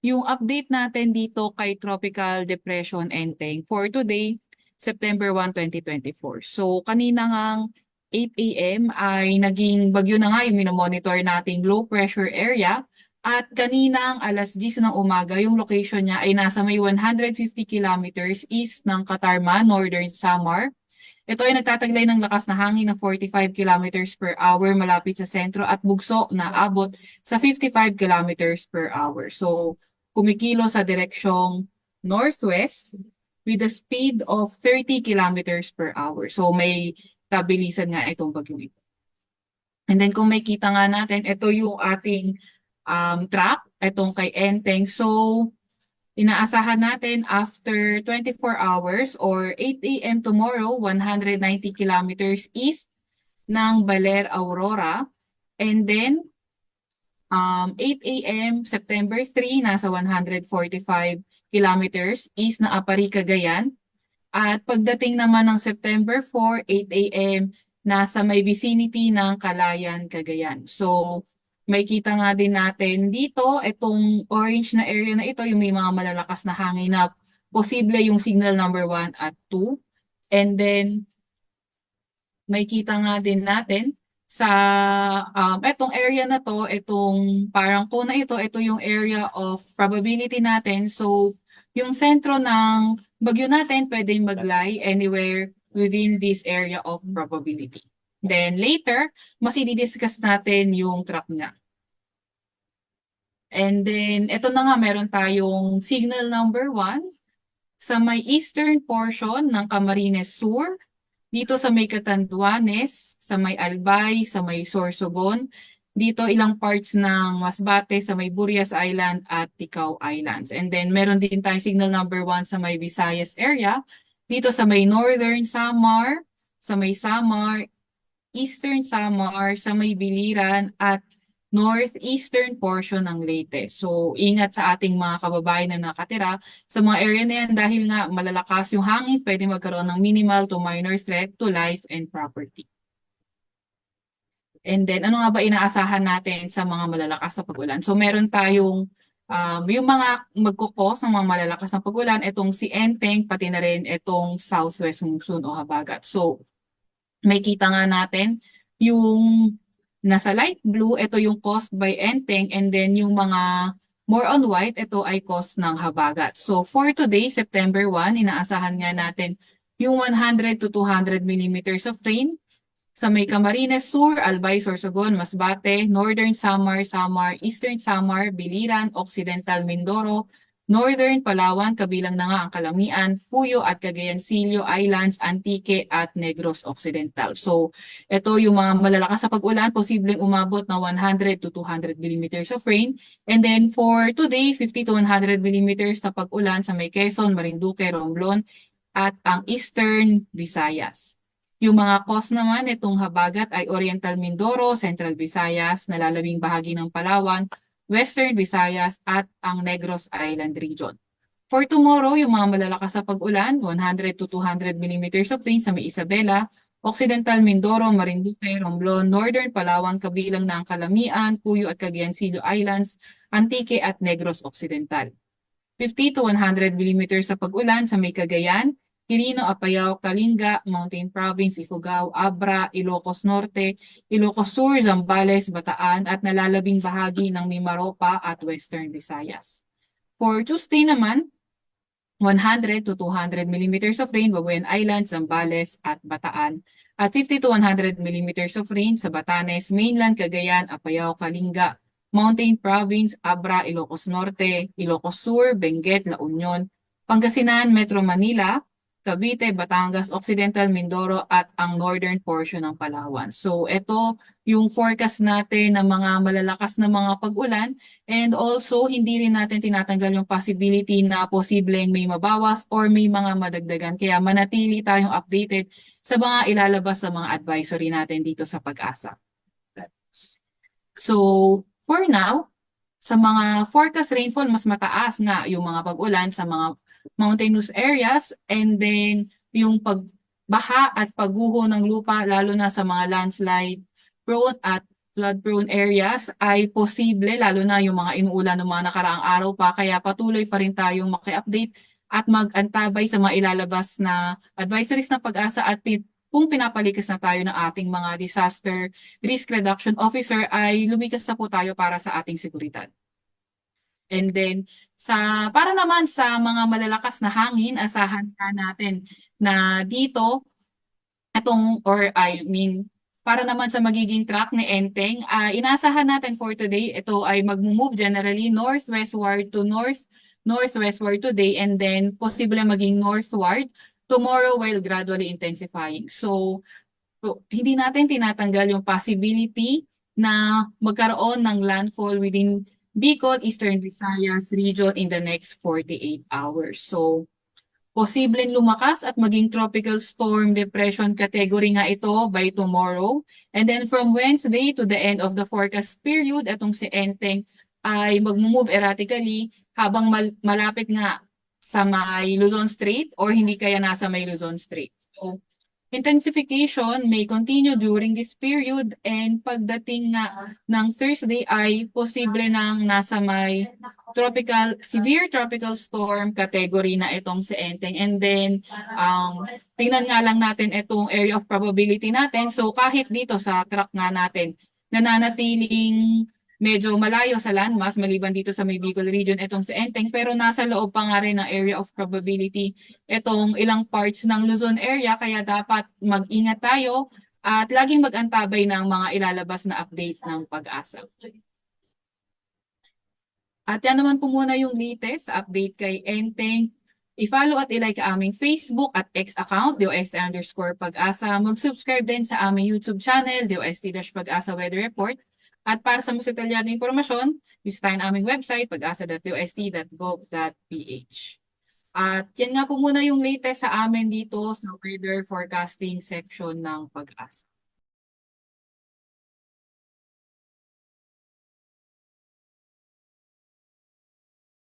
yung update natin dito kay Tropical Depression Enteng for today, September 1, 2024. So kanina ngang 8 a.m. ay naging bagyo na nga yung minomonitor nating low pressure area at kaninang alas 10 ng umaga yung location niya ay nasa may 150 kilometers east ng Katarman, Northern Samar. Ito ay nagtataglay ng lakas na hangin na 45 kilometers per hour malapit sa sentro at bugso na abot sa 55 kilometers per hour. So, kumikilo sa direksyong northwest with a speed of 30 kilometers per hour. So, may kabilisan nga itong bagyong ito. And then, kung may kita nga natin, ito yung ating track, itong kay Enteng. So, inaasahan natin after 24 hours or 8 a.m. tomorrow, 190 kilometers east ng Baler, Aurora. And then, 8 a.m. September 3, nasa 145 kilometers east ng Apari, Cagayan. At pagdating naman ng September 4, 8 a.m., nasa may vicinity ng Calayan, Cagayan. So, may kita nga din natin dito, itong orange na area na ito, yung may mga malalakas na hangin na posible yung signal number 1 at 2. And then, may kita nga din natin sa itong area na to, itong parang cone na ito yung area of probability natin. So, yung sentro ng bagyo natin pwedeng mag-lie anywhere within this area of probability. Then later, mas i-discuss natin yung track niya. And then, ito na nga, meron tayong signal number 1 sa may eastern portion ng Camarines Sur, dito sa may Catanduanes, sa may Albay, sa may Sorsogon, dito ilang parts ng Masbate, sa may Burias Island at Ticao Islands. And then, meron din tayong signal number 1 sa may Visayas area, dito sa may Northern Samar, sa may Samar, Eastern Samar, sa may Biliran, at northeastern portion ng Leyte. So, ingat sa ating mga kababayan na nakatira sa mga area na yan dahil nga malalakas yung hangin, pwede magkaroon ng minimal to minor threat to life and property. And then, ano nga ba inaasahan natin sa mga malalakas na pag-ulan? So, meron tayong yung mga magkukos ng mga malalakas na pag-ulan, itong si Enteng, pati na rin itong southwest monsoon o habagat. So, may kita nga natin yung nasa light blue, ito yung caused by Enteng, and then yung mga more on white, ito ay caused ng habagat. So for today, September 1, inaasahan nga natin yung 100 to 200 millimeters of rain sa may Camarines Sur, Albay, Sorsogon, Masbate, Northern Samar, Eastern Samar, Biliran, Occidental Mindoro, Northern Palawan, kabilang na nga ang Calamian, Puyo at Cagayancillo Islands, Antique at Negros Occidental. So, ito yung mga malalakas sa pag-ulan, posibleng umabot na 100 to 200 millimeters of rain. And then for today, 50 to 100 millimeters na pag-ulan sa may Quezon, Marinduque, Romblon at ang Eastern Visayas. Yung mga cause naman itong habagat ay Oriental Mindoro, Central Visayas, nalalabing bahagi ng Palawan, Western Visayas at ang Negros Island region. For tomorrow, yung mga malalakas sa pag-ulan, 100 to 200 millimeters of rain sa may Isabela, Occidental Mindoro, Marinduque, Romblon, Northern Palawan, kabilang na ang Calamian, Cuyo at Cagayancillo Islands, Antique at Negros Occidental. 50 to 100 millimeters sa pag-ulan sa may Cagayan, Quirino, Apayao, Kalinga, Mountain Province, Ifugao, Abra, Ilocos Norte, Ilocos Sur, Zambales, Bataan at nalalabing bahagi ng Mimaropa at Western Visayas. For Tuesday naman, 100 to 200 millimeters of rain, Babuyan Island, Zambales at Bataan. At 50 to 100 millimeters of rain sa Batanes, Mainland, Cagayan, Apayao, Kalinga, Mountain Province, Abra, Ilocos Norte, Ilocos Sur, Benguet, La Union, Pangasinan, Metro Manila, Cavite, Batangas, Occidental Mindoro at ang northern portion ng Palawan. So ito yung forecast natin ng mga malalakas na mga pag-ulan, and also hindi rin natin tinatanggal yung possibility na posibleng may mabawas or may mga madagdagan. Kaya manatili tayong updated sa mga ilalabas sa mga advisory natin dito sa Pag-asa. So for now, sa mga forecast rainfall, mas mataas nga yung mga pag-ulan sa mga mountainous areas, and then yung pagbaha at pagguho ng lupa lalo na sa mga landslide prone at flood-prone areas ay posible, lalo na yung mga inuulan ng mga nakaraang araw pa, kaya patuloy pa rin tayong maki-update at mag-antabay sa mga ilalabas na advisories ng Pag-asa at kung pinapalikas na tayo ng ating mga disaster risk reduction officer ay lumikas na po tayo para sa ating seguridad. And then, para naman sa mga malalakas na hangin, asahan na natin na dito, para naman sa magiging track ni Enteng, inaasahan natin for today, ito ay mag-move generally northwestward to northwestward today, and then posible maging northward tomorrow while gradually intensifying. So hindi natin tinatanggal yung possibility na magkaroon ng landfall within Bicol, Eastern Visayas region in the next 48 hours. So, posibleng lumakas at maging tropical storm depression category nga ito by tomorrow. And then from Wednesday to the end of the forecast period, itong si Enteng ay mag-move erratically habang malapit nga sa may Luzon Strait or hindi kaya nasa may Luzon Strait. So, intensification may continue during this period, and pagdating nga ng Thursday ay posible nang nasa may severe tropical storm category na itong si Enteng. And then, tingnan nga lang natin itong area of probability natin. So kahit dito sa track nga natin, nananatiling medyo malayo sa landmass, maliban dito sa may Bicol region, itong si Enteng, pero nasa loob pa nga rin ng area of probability itong ilang parts ng Luzon area, kaya dapat mag-ingat tayo at laging mag-antabay ng mga ilalabas na updates ng Pag-asa. At yan naman po muna yung latest update kay Enteng. I-follow at i-like aming Facebook at X account, DOST_Pag-asa. Mag-subscribe din sa aming YouTube channel, DOST-Pag-asa Weather Report. At para sa mas detalyadong impormasyon, bisitahin aming website, pag-asa.dost.gov.ph. At yan nga po muna yung latest sa amin dito sa weather forecasting section ng Pag-asa.